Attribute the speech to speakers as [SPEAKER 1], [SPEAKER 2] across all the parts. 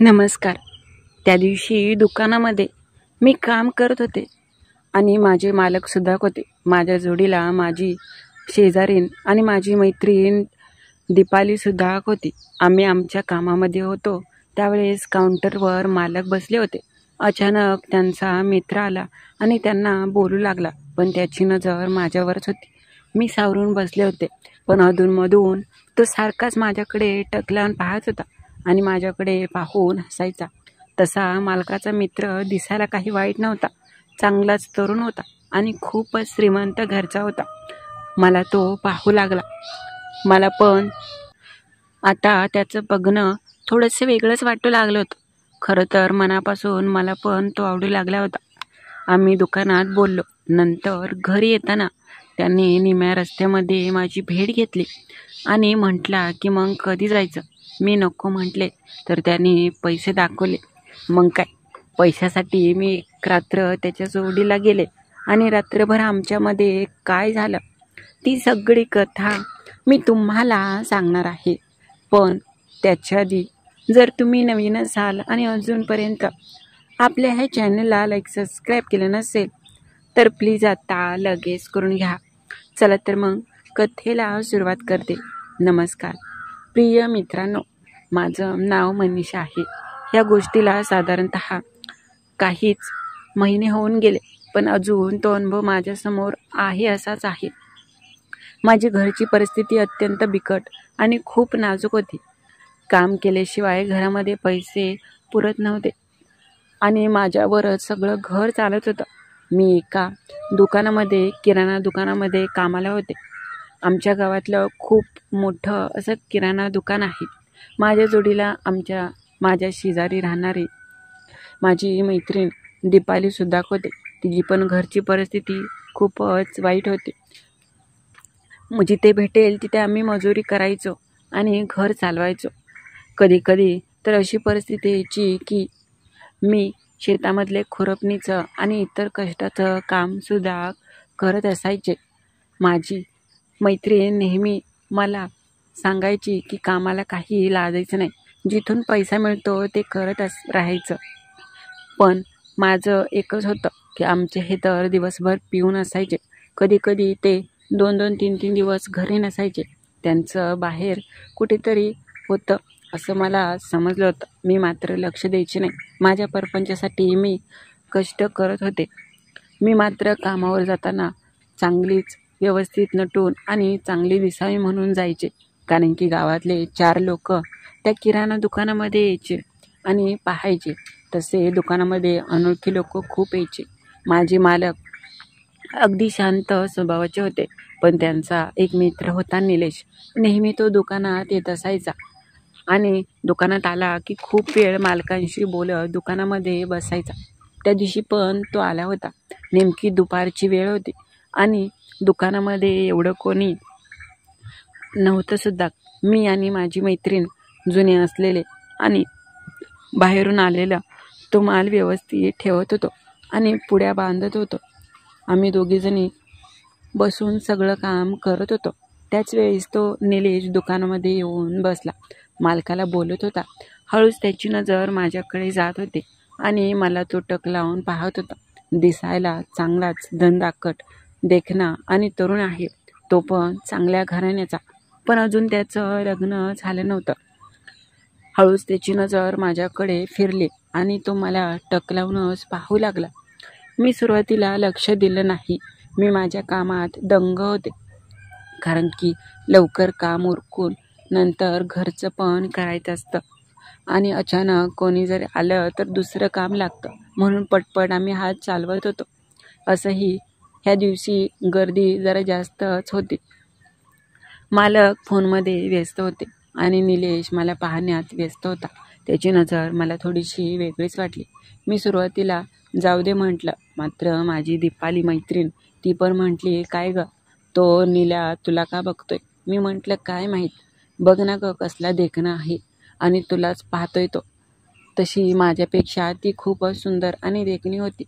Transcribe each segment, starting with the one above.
[SPEAKER 1] नमस्कार. त्या दिवशी दुकानामध्ये मी काम करत होते आणि माझे मालकसुद्धा होते. माझ्या जोडीला माझी शेजारीण आणि माझी मैत्रीण दीपालीसुद्धा होती. आम्ही आमच्या कामामध्ये होतो. त्यावेळेस काउंटरवर मालक बसले होते. अचानक त्यांचा मित्र आला आणि त्यांना बोलू लागला, पण त्याची नजर माझ्यावरच होती. मी सावरून बसले होते, पण अधूनमधून तो सारखाच माझ्याकडे टकलावून पाहत होता आणि माझ्याकडे पाहून हसायचा. तसा मालकाचा मित्र दिसायला काही वाईट नव्हता. चांगलाच तरुण होता आणि खूपच श्रीमंत घरचा होता. मला तो पाहू लागला. मला पण आता त्याचं बघणं थोडंसं वेगळंच वाटू लागलं होतं. खरं तर मनापासून मला पण तो आवडू लागला होता. आम्ही दुकानात बोललो. नंतर घरी येताना त्यांनी निम्या रस्त्यामध्ये माझी भेट घेतली आणि म्हटला की मग कधी जायचं. मी नको म्हटले तर त्यांनी पैसे दाखवले. मग काय, पैशासाठी मी एक रात्र त्याच्या जोडीला गेले आणि रात्रभर आमच्यामध्ये काय झालं ती सगळी कथा मी तुम्हाला सांगणार आहे. पण त्याच्या आधी जर तुम्ही नवीन असाल आणि अजूनपर्यंत आपल्या ह्या चॅनलला सबस्क्राईब केलं नसेल तर प्लीज आता लगेच करून घ्या. चला तर मग कथेला सुरुवात करते. नमस्कार प्रिय मित्रांनो, माझं नाव मनीषा आहे. या गोष्टीला साधारणतः काहीच महिने होऊन गेले, पण अजून तो अनुभव माझ्यासमोर आहे असाच आहे. माझी घरची परिस्थिती अत्यंत बिकट आणि खूप नाजूक होती. काम केल्याशिवाय घरामध्ये पैसे पुरत नव्हते आणि माझ्यावरच सगळं घर चालत होतं. मी एका दुकानामध्ये, किराणा दुकानामध्ये कामाला होते. आमच्या गावातलं खूप मोठं असं किराणा दुकान आहे. माझ्या जोडीला माझ्या शेजारी राहणारी माझी मैत्रीण दीपालीसुद्धा होते. तिची पण घरची परिस्थिती खूपच वाईट होती. जिथे भेटेल तिथे आम्ही मजुरी करायचो आणि घर चालवायचो. कधी तर अशी परिस्थिती यायची की मी शेतामधले खुरपणीचं आणि इतर कष्टाचं कामसुद्धा करत असायचे. माझी मैत्रीण नेहमी मला सांगायची की कामाला काही लाजायचं नाही, जिथून पैसा मिळतो ते करत राहायचं. पण माझं एकच होतं की आमचे हे तर दिवसभर पिऊन असायचे. कधी ते 2-2, 3-3 दिवस घरी नसायचे. त्यांचं बाहेर कुठेतरी होतं असं मला समजलं होतं. मी मात्र लक्ष द्यायचे नाही. माझ्या परपंचासाठी मी कष्ट करत होते. मी मात्र कामावर जाताना चांगलीच व्यवस्थित नटून आणि चांगली दिसावी म्हणून जायचे, कारण की गावातले 4 लोक त्या किराणा दुकानामध्ये यायचे आणि पाहायचे. तसे दुकानामध्ये अनोळखी लोक खूप यायचे. माझे मालक अगदी शांत स्वभावाचे होते, पण त्यांचा एक मित्र होता निलेश. नेहमी तो दुकानात येत असायचा आणि दुकानात आला की खूप वेळ मालकांशी बोलत दुकानामध्ये बसायचा. त्या दिवशी पण तो आला होता. नेमकी दुपारची वेळ होती आणि दुकानामध्ये एवढं कोणी नव्हतं सुद्धा. मी आणि माझी मैत्रीण जुने असलेले आणि बाहेरून आलेला तो माल व्यवस्थित ठेवत होतो आणि पुड्या बांधत होतो. आम्ही दोघीजणी बसून सगळं काम करत होतो. त्याच वेळेस तो निलेश दुकानामध्ये येऊन बसला. मालकाला बोलत होता. हळूच त्याची नजर माझ्याकडे जात होती आणि मला तो टक लावून पाहत होता. दिसायला चांगलाच धनदाकट देखणा आणि तरुण आहे. तो पण चांगल्या घराण्याचा, पण अजून त्याचं लग्न झालं नव्हतं. हळूच त्याची नजर माझ्याकडे फिरली आणि तो मला टक लावूनच पाहू लागला. मी सुरुवातीला लक्ष दिलं नाही. मी माझ्या कामात दंग होते, कारण की लवकर काम उरकून नंतर घरचं पण करायचं असतं आणि अचानक कोणी जर आलं तर दुसरं काम लागतं, म्हणून पटपट आम्ही हात चालवत होतो. असंही ह्या दिवशी गर्दी जरा जास्तच होती. मालक फोनमध्ये व्यस्त होते आणि निलेश मला पाहण्यात व्यस्त होता. त्याची नजर मला थोडीशी वेगळीच वाटली. मी सुरुवातीला जाऊ दे म्हटलं, मात्र माझी दीपाली मैत्रीण ती पण म्हटली, काय ग, तो नील्या तुला का बघतोय? मी म्हटलं, काय माहीत, बघ ना ग कसला देखणा आहे आणि तुलाच पाहतोय तो. तशी माझ्यापेक्षा ती खूपच सुंदर आणि देखणी होती,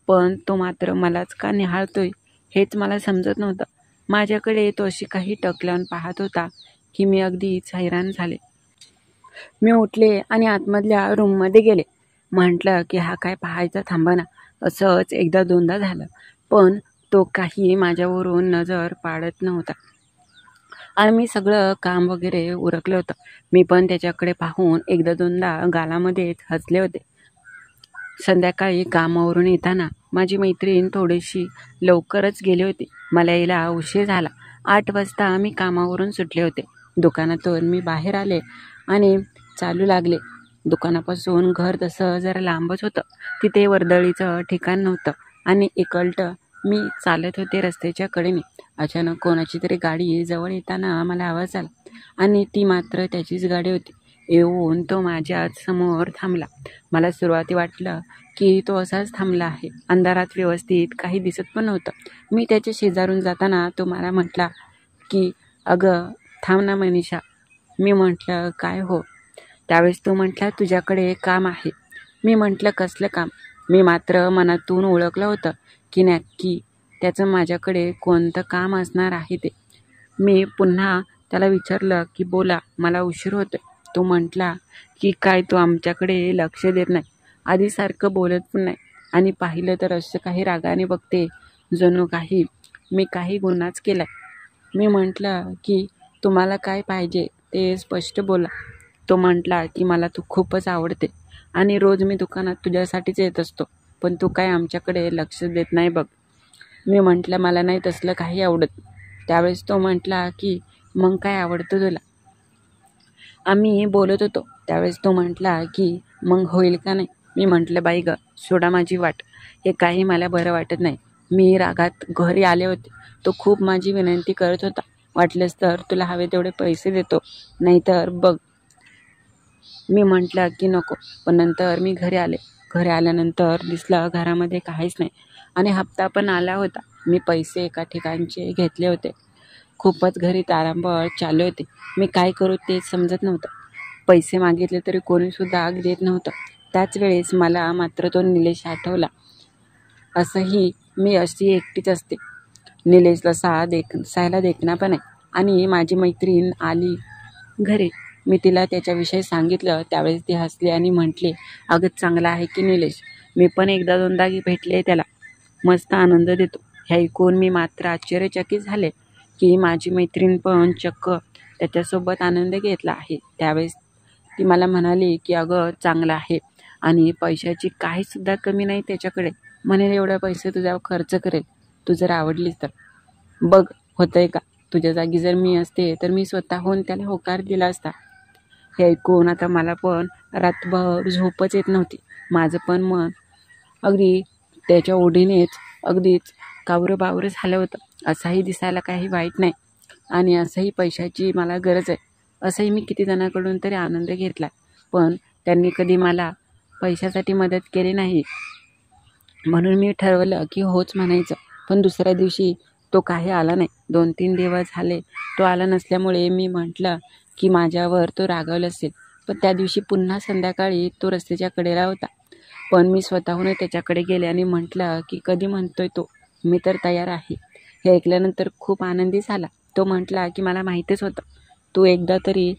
[SPEAKER 1] पण तो मात्र मलाच का निहाळतोय हेच मला समजत नव्हतं. माझ्याकडे तो अशी काही टक लावून पाहत होता की मी अगदीच हैराण झाले. मी उठले आणि आतमधल्या रूममध्ये गेले. म्हटलं की हा काय पाहायचा थांबा ना. असंच एकदा दोनदा झालं, पण तो काही माझ्यावरून नजर पाडत नव्हता आणि मी सगळं काम वगैरे उरकलं होतं. मी पण त्याच्याकडे पाहून एकदा दोनदा गालामध्येच हसले होते. संध्याकाळी कामावरून येताना माझी मैत्रीण थोडीशी लवकरच गेली होती. मला यायला उशीर झाला. 8 वाजता मी कामावरून सुटले होते. दुकानातून मी बाहेर आले आणि चालू लागले. दुकानापासून घर तसं जरा लांबच होतं. तिथे वर्दळीचं ठिकाण नव्हतं आणि एकटं मी चालत होते रस्त्याच्या कडेने. अचानक कोणाची तरी गाडी जवळ येताना मला आवाज आला आणि ती मात्र त्याचीच गाडी होती. येऊन तो माझ्या समोर थांबला. मला सुरुवाती वाटलं की तो असाच थांबला आहे. अंधारात व्यवस्थित काही दिसत पण नव्हतं. मी त्याच्या शेजारून जाताना तो मला म्हटला की अगं थांब ना मनीषा. मी म्हटलं काय हो. त्यावेळेस तो म्हटला तुझ्याकडे काम आहे. मी म्हटलं कसलं काम. मी मात्र मनातून ओळखलं होतं की नक्की त्याचं माझ्याकडे कोणतं काम असणार आहे ते. मी पुन्हा त्याला विचारलं की बोला, मला उशीर होतोय. तो म्हटला की काय तू आमच्याकडे लक्ष देत नाही, आधीसारखं बोलत पण नाही आणि पाहिलं तर असं काही रागाने बघते जणू काही मी काही गुन्हाच केलाय. मी म्हटलं की तुम्हाला काय पाहिजे ते स्पष्ट बोला. तो म्हटला की मला तू खूपच आवडते आणि रोज मी दुकानात तुझ्यासाठीच येत असतो, पण तू काय आमच्याकडे लक्ष देत नाही बघ. मी म्हटलं मला नाही तसलं काही आवडत. त्यावेळेस तो म्हटला की मग काय आवडतं तुला. आम्ही बोलत होतो. त्यावेळेस तो म्हटला की मग होईल का नाही. मी म्हटलं बाई ग सोडा माझी वाट, हे काही मला बरं वाटत नाही. मी रागात घरी आले होते. तो खूप माझी विनंती करत होता. वाटलंच तर तुला हवे तेवढे पैसे देतो, नाहीतर बघ. मी म्हटलं की नको. पण नंतर मी घरी आले. घरी आल्यानंतर दिसलं घरामध्ये काहीच नाही आणि हप्ता पण आला होता. मी पैसे एका ठिकाणचे घेतले होते. खूपच घरी तारांबळ चालू होते. मी काय करू तेच समजत नव्हतं. पैसे मागितले तरी कोणीसुद्धा देत नव्हतं. त्याच वेळेस मला मात्र तो निलेश आठवला. असंही मी अशी एकटीच असते. निलेशला सायला देखना पण आहे. आणि माझी मैत्रीण आली घरी. मी तिला त्याच्याविषयी सांगितलं. त्यावेळेस ती हसली आणि म्हटली अगं चांगला आहे की निलेश. मी पण एकदा दोनदा भेटले त्याला, मस्त आनंद देतो. हे ऐकून मी मात्र आश्चर्यचकित झाले की माझी मैत्रीण पण चक्क त्याच्यासोबत आनंद घेतला आहे. त्यावेळेस ती मला म्हणाली की अगं चांगलं आहे आणि पैशाची काहीसुद्धा कमी नाही त्याच्याकडे. म्हणेल एवढा पैसे तुझ्यावर खर्च करेल, तू जर आवडलीस तर. बघ होतंय का. तुझ्या जागी जर मी असते तर मी स्वतःहून त्याला होकार दिला असता. हे ऐकून आता मला पण रातभर झोपच येत नव्हती. माझं पण मन अगदी त्याच्या ओढीनेच अगदीच कावरं-बावरं झालं होतं. असाही दिसायला काही वाईट नाही आणि असंही पैशाची मला गरज आहे. असंही मी किती जणांकडून तरी आनंद घेतला, पण त्यांनी कधी मला पैशासाठी मदत केली नाही. म्हणून मी ठरवलं की होच म्हणायचं. पण दुसऱ्या दिवशी तो काही आला नाही. 2-3 दिवस झाले तो आला नसल्यामुळे मी म्हटलं की माझ्यावर तो रागावला असेल. पण त्या दिवशी पुन्हा संध्याकाळी तो रस्त्याच्या कडेला होता. पण मी स्वतःहून त्याच्याकडे गेले आणि म्हटलं की कधी म्हणतोय तो, मी तर तयार आहे. हे ऐकल्यानंतर खूप आनंदी झाला. तो म्हटला की मला माहीतच होतं तू एकदा तरी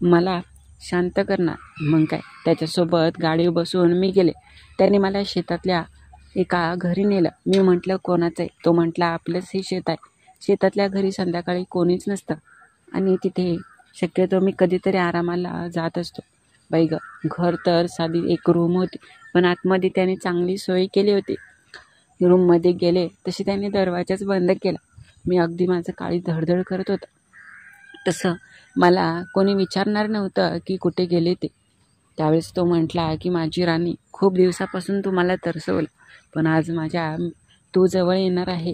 [SPEAKER 1] मला शांत करणार. मग काय, त्याच्यासोबत गाडीवर बसून मी गेले. त्याने मला शेतातल्या एका घरी नेलं. मी म्हटलं कोणाचं आहे. तो म्हटला आपलंच हे शेत आहे. शेतातल्या घरी संध्याकाळी कोणीच नसतं आणि तिथे शक्यतो मी कधीतरी आरामाला जात असतो. बाई ग, घर तर साधी एक रूम होती, पण आतमध्ये त्याने चांगली सोय केली होती. रूममध्ये गेले तशी त्याने दरवाजाच बंद केला. मी अगदी माझं काळी धडधड करत होतं. तसं मला कोणी विचारणार नव्हतं की कुठे गेले ते. त्यावेळेस तो म्हटला की माझी राणी, खूप दिवसापासून तू मला तरसवलं, पण आज तू जवळ येणार आहे.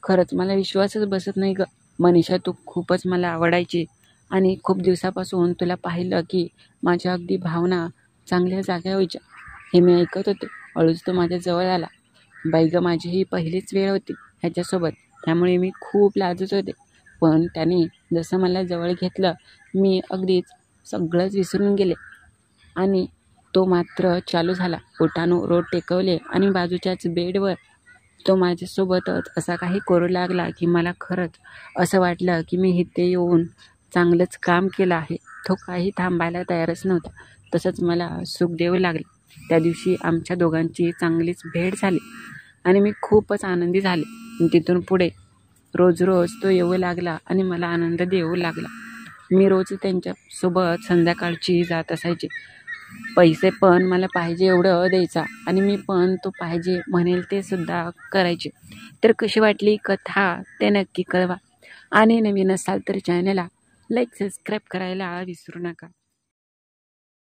[SPEAKER 1] खरंच मला विश्वासच बसत नाही ग. मनीषा, तू खूपच मला आवडायची आणि खूप दिवसापासून तुला पाहिलं की माझ्या अगदी भावना चांगल्या जाग्या व्हायच्या. हे मी ऐकत होते. हळूच तो माझ्या जवळ आला. बाई ग, माझी ही पहिलीच वेळ होती ह्याच्यासोबत, त्यामुळे मी खूप लाजत होते. पण त्याने जसं मला जवळ घेतलं, मी अगदीच सगळंच विसरून गेले आणि तो मात्र चालू झाला. ओठानं रोट टेकवले आणि बाजूच्याच बेडवर तो माझ्यासोबतच असा काही करू लागला की मला खरंच असं वाटलं की मी इथे येऊन चांगलंच काम केलं आहे. तो काही थांबायला तयारच नव्हता. तसंच मला सुख देऊ लागला. त्या दिवशी आमच्या दोघांची चांगलीच भेट झाली आणि मी खूपच आनंदी झाले. तिथून पुढे रोज रोज तो येऊ लागला आणि मला आनंद देऊ लागला. मी रोज त्यांच्यासोबत संध्याकाळची जात असायचे. पैसे पण मला पाहिजे एवढं द्यायचा आणि मी पण तो पाहिजे म्हणेल ते सुद्धा करायचे. तर कशी वाटली कथा ते नक्की कळवा आणि नवीन असाल तर चॅनलला लाईक सबस्क्राईब करायला विसरू नका.